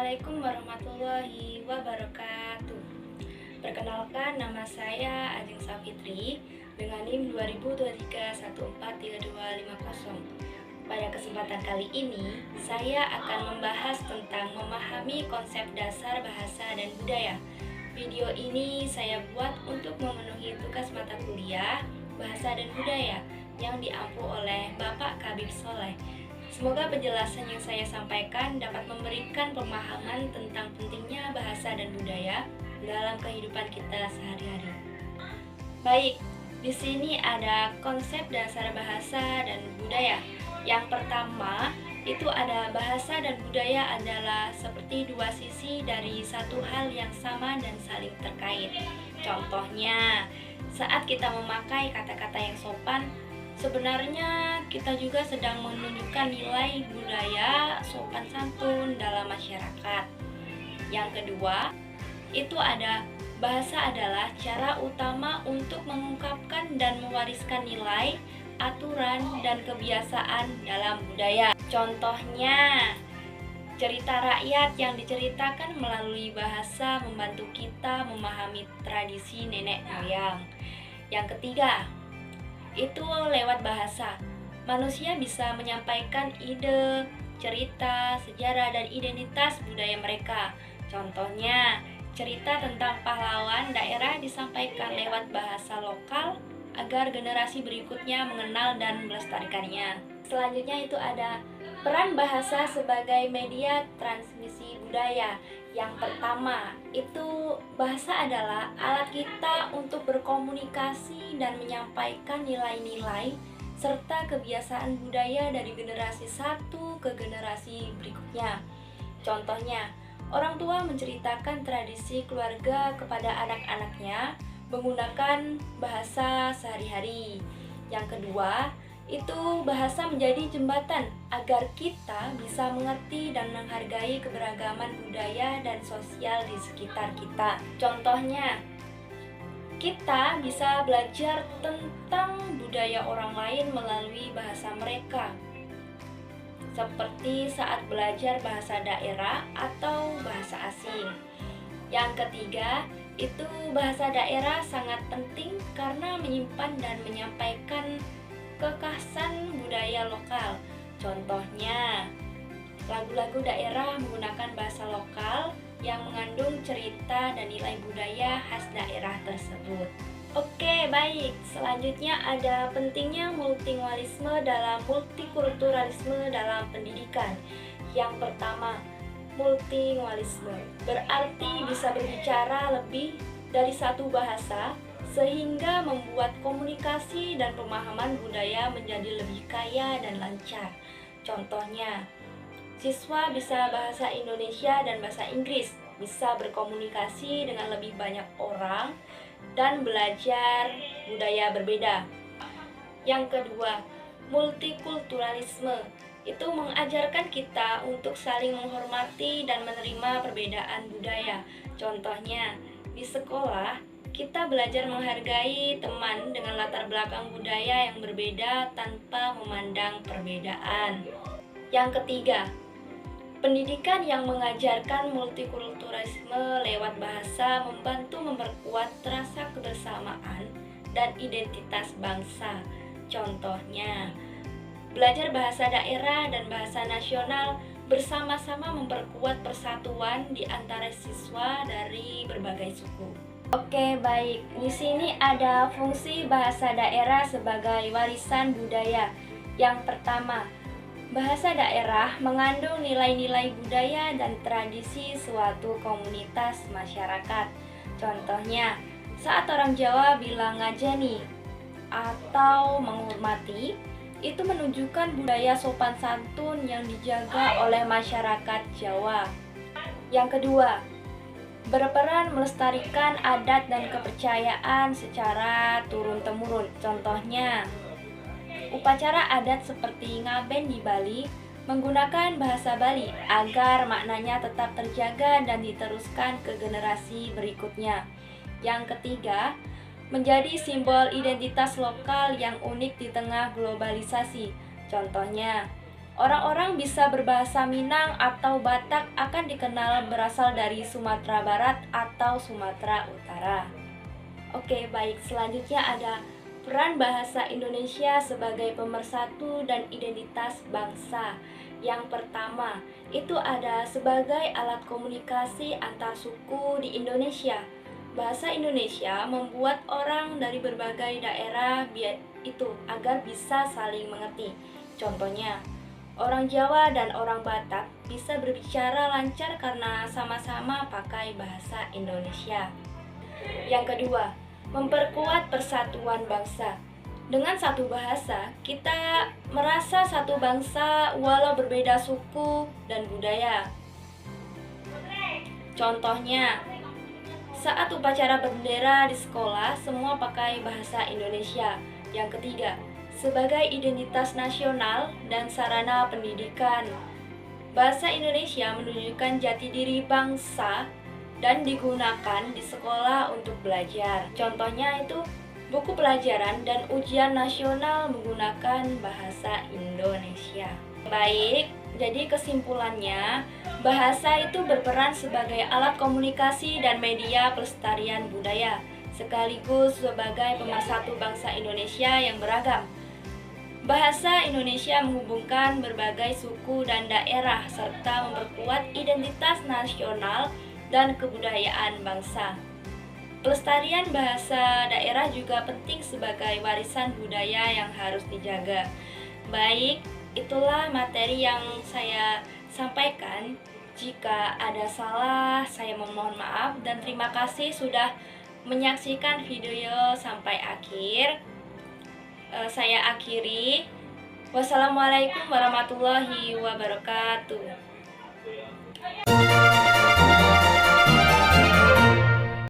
Assalamualaikum warahmatullahi wabarakatuh. Perkenalkan, nama saya Ajeng Safitri dengan NIM 2023143250. Pada kesempatan kali ini, saya akan membahas tentang memahami konsep dasar bahasa dan budaya. Video ini saya buat untuk memenuhi tugas mata kuliah Bahasa dan Budaya yang diampu oleh Bapak Kabib Soleh. Semoga penjelasan yang saya sampaikan dapat memberikan pemahaman tentang pentingnya bahasa dan budaya dalam kehidupan kita sehari-hari. Baik, di sini ada konsep dasar bahasa dan budaya. Yang pertama, itu ada bahasa dan budaya adalah seperti dua sisi dari satu hal yang sama dan saling terkait. Contohnya, saat kita memakai kata-kata yang sopan, sebenarnya kita juga sedang menunjukkan nilai budaya sopan santun dalam masyarakat. Yang kedua, itu ada bahasa adalah cara utama untuk mengungkapkan dan mewariskan nilai, aturan, dan kebiasaan dalam budaya. Contohnya, cerita rakyat yang diceritakan melalui bahasa membantu kita memahami tradisi nenek moyang. Yang ketiga, itu lewat bahasa. Manusia bisa menyampaikan ide, cerita, sejarah, dan identitas budaya mereka. Contohnya, cerita tentang pahlawan daerah disampaikan lewat bahasa lokal agar generasi berikutnya mengenal dan melestarikannya. Selanjutnya itu ada peran bahasa sebagai media transmisi budaya. Yang pertama, itu bahasa adalah alat kita untuk berkomunikasi dan menyampaikan nilai-nilai serta kebiasaan budaya dari generasi satu ke generasi berikutnya. Contohnya, orang tua menceritakan tradisi keluarga kepada anak-anaknya menggunakan bahasa sehari-hari. Yang kedua, itu bahasa menjadi jembatan agar kita bisa mengerti dan menghargai keberagaman budaya dan sosial di sekitar kita. Contohnya, kita bisa belajar tentang budaya orang lain melalui bahasa mereka, seperti saat belajar bahasa daerah atau bahasa asing. Yang ketiga, itu bahasa daerah sangat penting karena menyimpan dan menyampaikan kekhasan budaya lokal. Contohnya, lagu-lagu daerah menggunakan bahasa lokal yang mengandung cerita dan nilai budaya khas daerah tersebut. Oke, baik. Selanjutnya ada pentingnya multilingualisme dalam multikulturalisme dalam pendidikan. Yang pertama, multilingualisme berarti bisa berbicara lebih dari satu bahasa sehingga membuat komunikasi dan pemahaman budaya menjadi lebih kaya dan lancar. Contohnya, siswa bisa bahasa Indonesia dan bahasa Inggris, bisa berkomunikasi dengan lebih banyak orang dan belajar budaya berbeda. Yang kedua, multikulturalisme itu mengajarkan kita untuk saling menghormati dan menerima perbedaan budaya. Contohnya, di sekolah kita belajar menghargai teman dengan latar belakang budaya yang berbeda tanpa memandang perbedaan. Yang ketiga, pendidikan yang mengajarkan multikulturalisme lewat bahasa membantu memperkuat rasa kebersamaan dan identitas bangsa. Contohnya, belajar bahasa daerah dan bahasa nasional bersama-sama memperkuat persatuan di antara siswa dari berbagai suku. Oke, baik. Di sini ada fungsi bahasa daerah sebagai warisan budaya. Yang pertama, bahasa daerah mengandung nilai-nilai budaya dan tradisi suatu komunitas masyarakat. Contohnya, saat orang Jawa bilang ngajeni atau menghormati, itu menunjukkan budaya sopan santun yang dijaga oleh masyarakat Jawa. Yang kedua, berperan melestarikan adat dan kepercayaan secara turun-temurun. Contohnya, upacara adat seperti ngaben di Bali menggunakan bahasa Bali agar maknanya tetap terjaga dan diteruskan ke generasi berikutnya. Yang ketiga, menjadi simbol identitas lokal yang unik di tengah globalisasi. Contohnya, Orang-orang bisa berbahasa Minang atau Batak akan dikenal berasal dari Sumatera Barat atau Sumatera Utara. Oke, baik. Selanjutnya ada peran bahasa Indonesia sebagai pemersatu dan identitas bangsa. Yang pertama, itu ada sebagai alat komunikasi antar suku di Indonesia. Bahasa Indonesia membuat orang dari berbagai daerah agar bisa saling mengerti. Contohnya, orang Jawa dan orang Batak bisa berbicara lancar karena sama-sama pakai bahasa Indonesia. Yang kedua, memperkuat persatuan bangsa. Dengan satu bahasa, kita merasa satu bangsa walau berbeda suku dan budaya. Contohnya, saat upacara bendera di sekolah, semua pakai bahasa Indonesia. Yang ketiga, sebagai identitas nasional dan sarana pendidikan. Bahasa Indonesia menunjukkan jati diri bangsa dan digunakan di sekolah untuk belajar. Contohnya itu buku pelajaran dan ujian nasional menggunakan bahasa Indonesia. Baik, jadi kesimpulannya, bahasa itu berperan sebagai alat komunikasi dan media pelestarian budaya, sekaligus sebagai pemersatu bangsa Indonesia yang beragam. Bahasa Indonesia menghubungkan berbagai suku dan daerah serta memperkuat identitas nasional dan kebudayaan bangsa. Pelestarian bahasa daerah juga penting sebagai warisan budaya yang harus dijaga. Baik, itulah materi yang saya sampaikan. Jika ada salah, saya memohon maaf dan terima kasih sudah menyaksikan video sampai akhir. Saya akhiri. Wassalamualaikum warahmatullahi wabarakatuh.